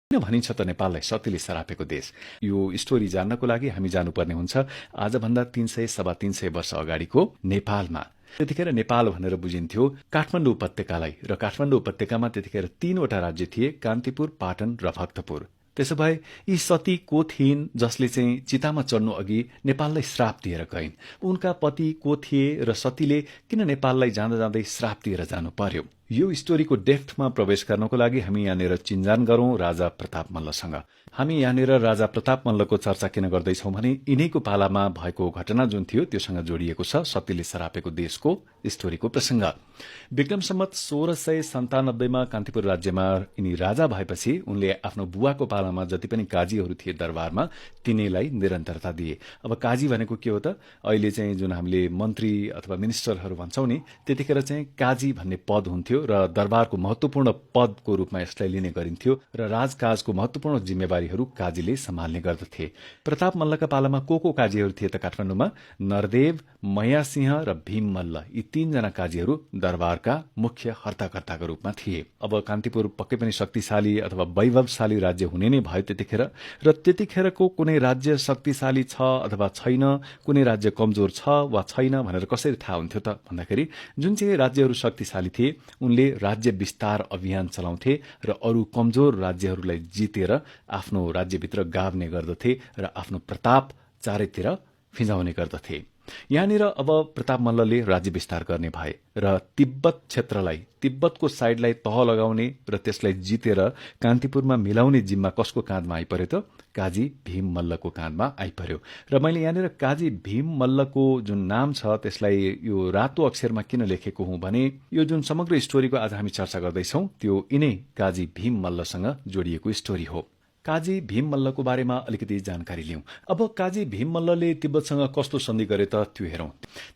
किन भनिन्छ त नेपाललाई सतीले सरापेको देश? यो स्टोरी जान्नको लागि हामी जानुपर्ने हुन्छ आजभन्दा 300 वर्ष अगाडिको नेपालमा। त्यतिखेर नेपाल भनेर बुझिन्थ्यो काठमाडौँ उपत्यकालाई, र काठमाडौँ उपत्यकामा त्यतिखेर 3वटा राज्य थिए, कान्तिपुर, पाटन र भक्तपुर। त्यसो भए यी सती को थिइन् जसले चाहिँ चितामा चढ्नु अघि नेपाललाई श्राप दिएर गइन्? उनका पति को थिए र सतीले किन नेपाललाई जाँदा जाँदै श्राप दिएर जानु पर्यो? यो स्टोरीको डेप्थमा प्रवेश गर्नको लागि हामी यहाँनिर चिन्जान गरौं राजा प्रताप मल्लसँग। हामी यहाँनिर राजा प्रताप मल्लको चर्चा किन गर्दैछौं भने यिनैको पालामा भएको घटना जुन थियो त्योसँग जोडिएको छ सतीले सरापेको देशको स्टोरीको प्रसंग। विक्रम सम्वत 1697 मा कान्तिपुर राज्यमा यिनी राजा भएपछि उनले आफ्नो बुवाको पालामा जति पनि काजीहरू थिए दरबारमा तिनैलाई निरन्तरता दिए। अब काजी भनेको के हो त? अहिले चाहिँ जुन हामीले मन्त्री अथवा मिनिस्टरहरू भन्छौं नि, त्यतिखेर चाहिँ काजी भन्ने पद हुन्थ्यो र दरबारको महत्वपूर्ण पदको रूपमा यसलाई लिने गरिन्थ्यो र राजकाजको महत्वपूर्ण जिम्मेवारीहरू काजीले सम्हाल्ने गर्दथे। प्रताप मल्लका पालामा को काजीहरू थिए त काठमाडौँमा? नरदेव, मयासिंह र भीम मल्ल, यी 3 जना काजीहरू दरबारका मुख्य हर्ताकर्ताका रूपमा थिए। अब कान्तिपुर पक्कै पनि शक्तिशाली अथवा वैभवशाली राज्य हुने नै भयो त्यतिखेर, र त्यतिखेरको कुनै राज्य शक्तिशाली छ अथवा छैन, कुनै राज्य कमजोर छ वा छैन भनेर कसरी थाहा हुन्थ्यो त भन्दाखेरि जुन चाहिँ राज्यहरू शक्तिशाली थिए उनले राज्य विस्तार अभियान चलाउँथे र अरू कमजोर राज्यहरूलाई जितेर आफ्नो राज्यभित्र गाभ्ने गर्दथे र आफ्नो प्रताप चारैतिर फिजाउने गर्दथे। यहाँनिर अब प्रताप मल्लले राज्य विस्तार गर्ने भए र तिब्बत क्षेत्रलाई, तिब्बतको साइडलाई तह लगाउने र त्यसलाई जितेर कान्तिपुरमा मिलाउने जिम्मा कसको काँधमा आइपर्यो त? काजी भीम मल्लको काँधमा आइपर्यो। र मैले यहाँनिर काजी भीम मल्लको जुन नाम छ त्यसलाई यो रातो अक्षरमा किन लेखेको हुँ भने यो जुन समग्र स्टोरीको आज हामी चर्चा गर्दैछौं त्यो यिनै काजी भीम मल्लसँग जोडिएको स्टोरी हो। काजी भीम मल्लको बारेमा अलिकति जानकारी लिउँ। अब काजी भीम मल्लले तिब्बतसँग कस्तो सन्धि गरे त त्यो हेरौं।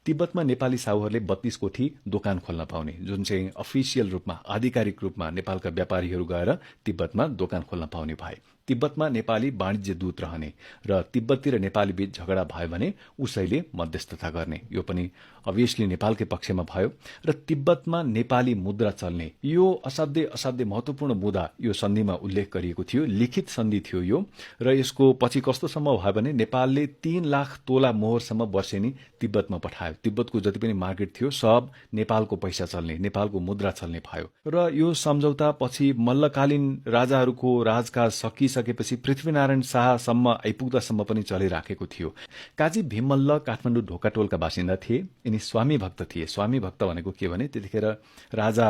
तिब्बतमा नेपाली साहुहरूले 32 कोठी दोकान खोल्न पाउने, जुन चाहिँ अफिसियल रूपमा, आधिकारिक रूपमा नेपालका व्यापारीहरू गएर तिब्बतमा दोकान खोल्न पाउने भए। तिब्बतमा नेपाली वाणिज्य दूत रहने र तिब्बती र नेपाली बीच झगडा भयो भने उसैले मध्यस्थता गर्ने, यो पनि अभियसली नेपालकै पक्षमा भयो। र तिब्बतमा नेपाली मुद्रा चल्ने, यो असाध्यै महत्वपूर्ण मुद्दा यो सन्धिमा उल्लेख गरिएको थियो, लिखित सन्धि थियो यो। र यसको पछि कस्तोसम्म भयो भने नेपालले 3 लाख तोला मोहरसम्म वर्षेनी तिब्बतमा पठायो। तिब्बतको जति पनि मार्केट थियो सब नेपालको पैसा चल्ने, नेपालको मुद्रा चल्ने भयो। र यो सम्झौता पछि मल्लकालीन राजाहरूको राजकाज सकिसकेपछि पृथ्वीनारायण शाहसम्म आइपुग्दासम्म पनि चलिराखेको थियो। काजी भीम मल्ल काठमाडौँ ढोकाटोलका बासिन्दा थिए। यिनी स्वामी भक्त थिए। स्वामी भक्त भनेको के भने त्यतिखेर राजा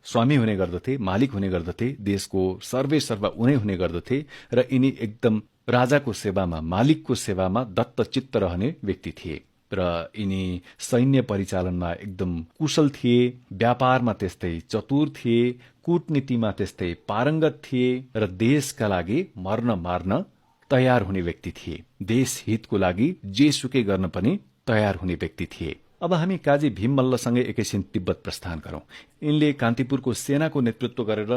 स्वामी हुने गर्दथे, मालिक हुने गर्दथे, देशको सर्वेसर्वा उनै हुने गर्दथे र यिनी एकदम राजाको सेवामा, मालिकको सेवामा दत्तचित्त रहने व्यक्ति थिए। र यिनी सैन्य परिचालनमा एकदम कुशल थिए, व्यापारमा त्यस्तै चतुर थिए, कूटनीतिमा त्यस्तै पारंगत थिए र देशका लागि मर्न मार्न तयार हुने व्यक्ति थिए। देश हितको लागि जेसुकै गर्न पनि तयार हुने व्यक्ति थिए। अब हामी काजी भीम मल्लसँगै एकैछिन तिब्बत प्रस्थान गरौं। यिनले कान्तिपुरको सेनाको नेतृत्व गरेर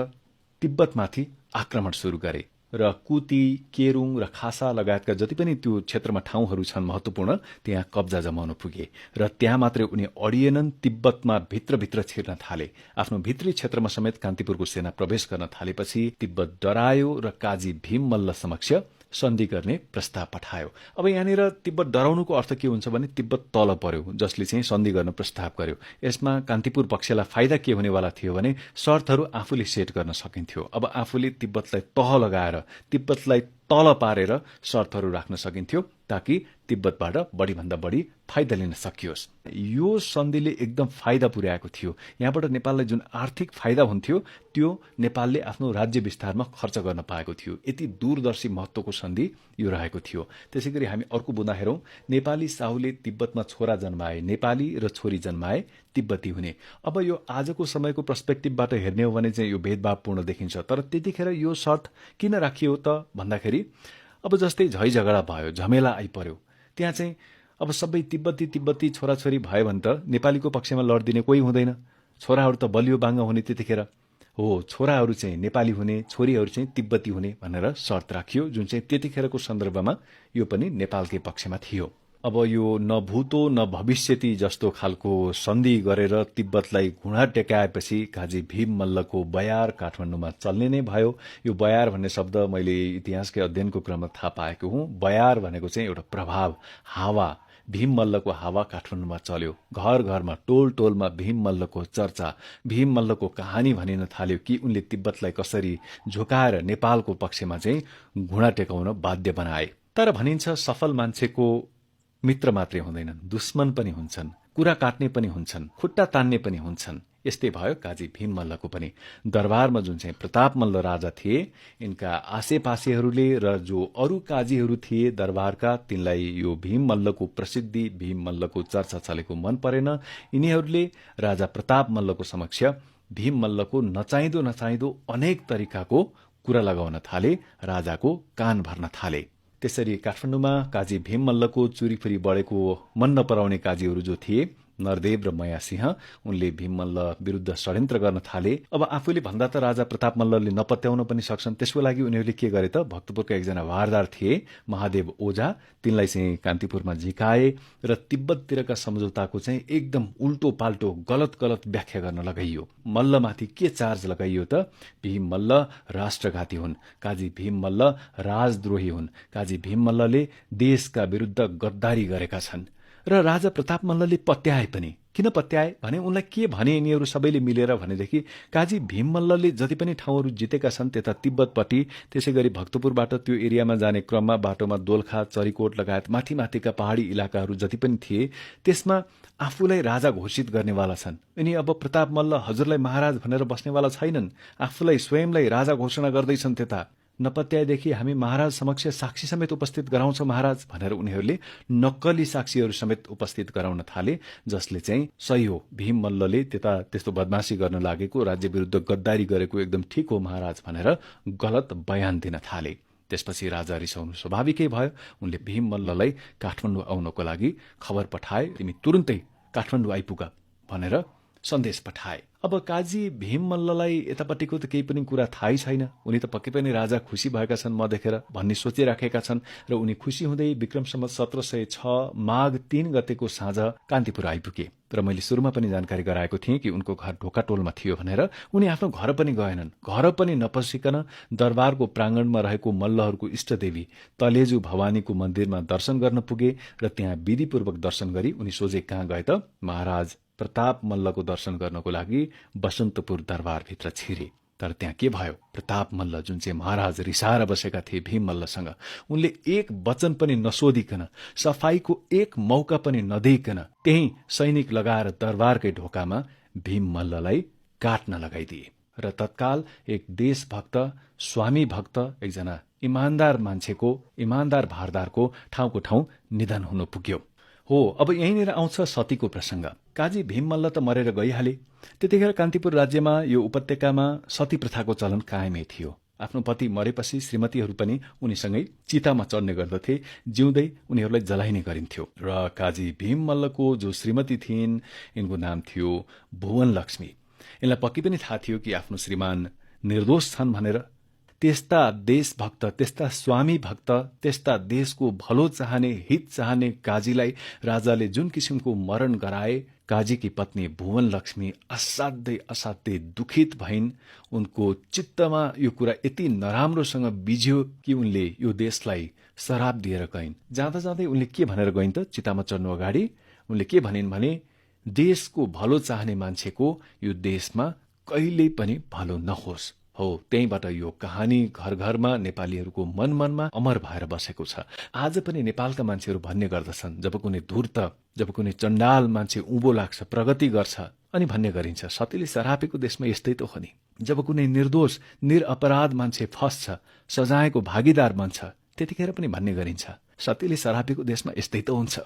तिब्बतमाथि आक्रमण शुरू गरे र कुती, केरुङ र खासा लगायतका जति पनि त्यो क्षेत्रमा ठाउँहरू छन् महत्वपूर्ण, त्यहाँ कब्जा जमाउन पुगे र त्यहाँ मात्रै उनी अडिएनन्, तिब्बतमा भित्र छिर्न थाले। आफ्नो भित्री क्षेत्रमा समेत कान्तिपुरको सेना प्रवेश गर्न थालेपछि तिब्बत डरायो र काजी भीम मल्ल समक्ष सन्धि गर्ने प्रस्ताव पठायो। अब यहाँनिर तिब्बत डराउनुको अर्थ के हुन्छ भने तिब्बत तल पर्यो, जसले चाहिँ सन्धि गर्न प्रस्ताव गर्यो। यसमा कान्तिपुर पक्षलाई फाइदा के हुनेवाला थियो भने शर्तहरू आफूले सेट गर्न सकिन्थ्यो। अब आफूले तिब्बतलाई तह लगाएर, तिब्बतलाई तल पारेर शर्तहरू राख्न सकिन्थ्यो ताकि तिब्बतबाट बढीभन्दा बढी फाइदा लिन सकियोस्। यो सन्धिले एकदम फाइदा पुर्याएको थियो। यहाँबाट नेपाललाई जुन आर्थिक फाइदा हुन्थ्यो त्यो नेपालले आफ्नो राज्य विस्तारमा खर्च गर्न पाएको थियो। यति दूरदर्शी महत्वको सन्धि यो रहेको थियो। त्यसैगरी हामी अर्को बुँदा हेरौं। नेपाली साहुले तिब्बतमा छोरा जन्माए, नेपाली र छोरी जन्माए तिब्बती हुने। अब यो आजको समयको पर्सपेक्टिभबाट हेर्ने हो भने चाहिँ यो भेदभावपूर्ण देखिन्छ, तर त्यतिखेर यो शर्त किन राखियो त भन्दाखेरि अब जस्तै झै झगडा भयो, झमेला आइपर्यो, त्यहाँ चाहिँ अब सबै तिब्बती छोराछोरी भयो भने त नेपालीको पक्षमा लड्दिने कोही हुँदैन। छोराहरू त बलियो बाङ्ग हुने त्यतिखेर हो, छोराहरू चाहिँ नेपाली हुने, छोरीहरू चाहिँ तिब्बती हुने भनेर शर्त राखियो, जुन चाहिँ त्यतिखेरको सन्दर्भमा यो पनि नेपालकै पक्षमा थियो। अब यो न भूतो न भविष्यति जस्तो खालको सन्धि गरेर तिब्बतलाई घुँडा टेकाएपछि काजी भीम मल्लको बयार काठमाडौँमा चल्ने नै भयो। यो बयार भन्ने शब्द मैले इतिहासकै अध्ययनको क्रममा थाहा पाएको हुँ। बयार भनेको चाहिँ एउटा प्रभाव, हावा। भीम मल्लको हावा काठमाडौँमा चल्यो। घर घरमा, टोल टोलमा भीम मल्लको चर्चा, भीम मल्लको कहानी भनिन थाल्यो कि उनले तिब्बतलाई कसरी झुकाएर नेपालको पक्षमा चाहिँ घुँडा टेकाउन बाध्य बनाए। तर भनिन्छ सफल मान्छेको मित्र मात्रै हुँदैनन्, दुश्मन पनि हुन्छन्, कुरा काट्ने पनि हुन्छन्, खुट्टा तान्ने पनि हुन्छन्। यस्तै भयो काजी भीम मल्लको पनि। दरबारमा जुन चाहिँ प्रताप मल्ल राजा थिए, यिनका आसेपासेहरूले र जो अरू काजीहरू थिए दरबारका, तिनलाई यो भीम मल्लको प्रसिद्धि, भीम मल्लको चर्चा चलेको मन परेन। यिनीहरूले राजा प्रताप मल्लको समक्ष भीम मल्लको नचाहिँदो अनेक तरिकाको कुरा लगाउन थाले, राजाको कान भर्न थाले। त्यसरी काठमाडौँमा काजी भीम मल्लको चुरीफुरी बढेको मन नपराउने काजीहरू जो थिए, नरदेव र मया सिंह, उनले भीम मल्ल विरुद्ध षड्यन्त्र गर्न थाले। अब आफूले भन्दा त राजा प्रताप मल्लले नपत्याउन पनि सक्छन्। त्यसको लागि उनीहरूले के गरे त, भक्तपुरका एकजना वारदार थिए महादेव ओझा, तिनलाई चाहिँ कान्तिपुरमा झिकाए र तिब्बततिरका सम्झौताको चाहिँ एकदम उल्टो पाल्टो गलत व्याख्या गर्न लगाइयो। मल्लमाथि के चार्ज लगाइयो त, भीम मल्ल राष्ट्रघाती हुन्, काजी भीम मल्ल राजद्रोही हुन्, काजी भीम मल्लले देशका विरुद्ध गद्दारी गरेका छन्। र राजा प्रताप मल्लले पत्याए पनि। किन पत्याए भने उनलाई के भने यिनीहरू सबैले मिलेर भनेदेखि काजी भीम मल्लले जति पनि ठाउँहरू जितेका छन् त्यता तिब्बतपट्टि, त्यसै गरी भक्तपुरबाट त्यो एरियामा जाने क्रममा बाटोमा दोलखा, चरीकोट लगायत माथिका पहाडी इलाकाहरू जति पनि थिए, त्यसमा आफूलाई राजा घोषित गर्नेवाला छन्। यिनी अब प्रताप मल्ल हजुरलाई महाराज भनेर बस्नेवाला छैनन्, आफूलाई स्वयंलाई राजा घोषणा गर्दैछन्। त्यता नपत्याएदेखि हामी महाराज समक्ष साक्षी समेत उपस्थित गराउँछौं महाराज भनेर उनीहरूले नक्कली साक्षीहरू समेत उपस्थित गराउन थाले, जसले चाहिँ सही हो, भीम मल्लले त्यस्तो बदमाशी गर्न लागेको, राज्य विरुद्ध गद्दारी गरेको एकदम ठिक हो महाराज भनेर गलत बयान दिन थाले। त्यसपछि राजा रिसाउनु स्वाभाविकै भयो। उनले भीम मल्ललाई काठमाडौँ आउनको लागि खबर पठाए, तिमी तुरुन्तै काठमाडौँ आइपुग भनेर सन्देश पठाए। अब काजी भीम मल्ललाई यतापट्टिको त केही पनि कुरा थाहै छैन। उनी त पक्कै पनि राजा खुसी भएका छन् म देखेर भन्ने सोचिराखेका छन् र उनी खुसी हुँदै विक्रम सम्वत 1706 माघ 3 गतेको साँझ कान्तिपुर आइपुगे। र मैले सुरुमा पनि जानकारी गराएको थिएँ कि उनको घर ढोकाटोलमा थियो भनेर। उनी आफ्नो घर पनि गएनन्। घर पनि नपसिकन दरबारको प्राङ्गणमा रहेको मल्लहरूको इष्टदेवी तलेजु भवानीको मन्दिरमा दर्शन गर्न पुगे र त्यहाँ विधिपूर्वक दर्शन गरी उनी सोझै कहाँ गए त, महाराज प्रताप मल्लको दर्शन गर्नको लागि बसन्तपुर दरबारभित्र छिरे। तर त्यहाँ के भयो, प्रताप मल्ल जुन चाहिँ महाराज रिसाएर बसेका थिए भीम मल्लसँग, उनले एक वचन पनि नसोधिकन, सफाईको एक मौका पनि नदिइकन त्यही सैनिक लगाएर दरबारकै ढोकामा भीम मल्ललाई काट्न लगाइदिए। र तत्काल एक देशभक्त, स्वामी भक्त, एकजना इमान्दार मान्छेको, इमान्दार भारदारको ठाउँको ठाउँ निधन हुन पुग्यो। हो, अब यहीँनिर आउँछ सतीको प्रसंग। काजी भीम मल्ल त मरेर गइहाले। त्यतिखेर कान्तिपुर राज्यमा यो उपत्यकामा सती प्रथाको चलन कायमै थियो। आफ्नो पति मरेपछि श्रीमतीहरू पनि उनीसँगै चितामा चढ्ने गर्दथे, जिउँदै उनीहरूलाई जलाइने गरिन्थ्यो। र काजी भीम मल्लको जो श्रीमती थिइन्, यिनको नाम थियो भुवन लक्ष्मी। यिनलाई पक्कै पनि थाहा थियो कि आफ्नो श्रीमान निर्दोष छन् भनेर। त्यस्ता देशभक्त, त्यस्ता स्वामी भक्त, त्यस्ता देशको भलो चाहने, हित चाहने काजीलाई राजाले जुन किसिमको मरण गराए, काजीकी पत्नी भुवन लक्ष्मी असाध्यै दुखित भइन्। उनको चित्तमा यो कुरा यति नराम्रोसँग बिज्यो कि उनले यो देशलाई श्राप दिएर गइन्। जाँदा जाँदै उनले के भनेर गइन् त, चितामा चढ्नु अगाडि उनले के भनिन् भने, देशको भलो चाहने मान्छेको यो देशमा कहिल्यै पनि भलो नहोस्। हो, त्यहीबाट यो कहानी घर घरमा नेपालीहरूको मन मनमा अमर भएर बसेको छ। आज पनि नेपालका मान्छेहरू भन्ने गर्दछन्, जब कुनै धूर्त, जब कुनै चण्डाल मान्छे उँभो लाग्छ, प्रगति गर्छ, अनि भन्ने गरिन्छ सतीले सरापेको देशमा यस्तै त हो नि। जब कुनै निर्दोष, निरअपराध मान्छे फस्छ, सजायको भागीदार बन्छ, त्यतिखेर पनि भन्ने गरिन्छ सतीले सरापेको देशमा यस्तै त हुन्छ।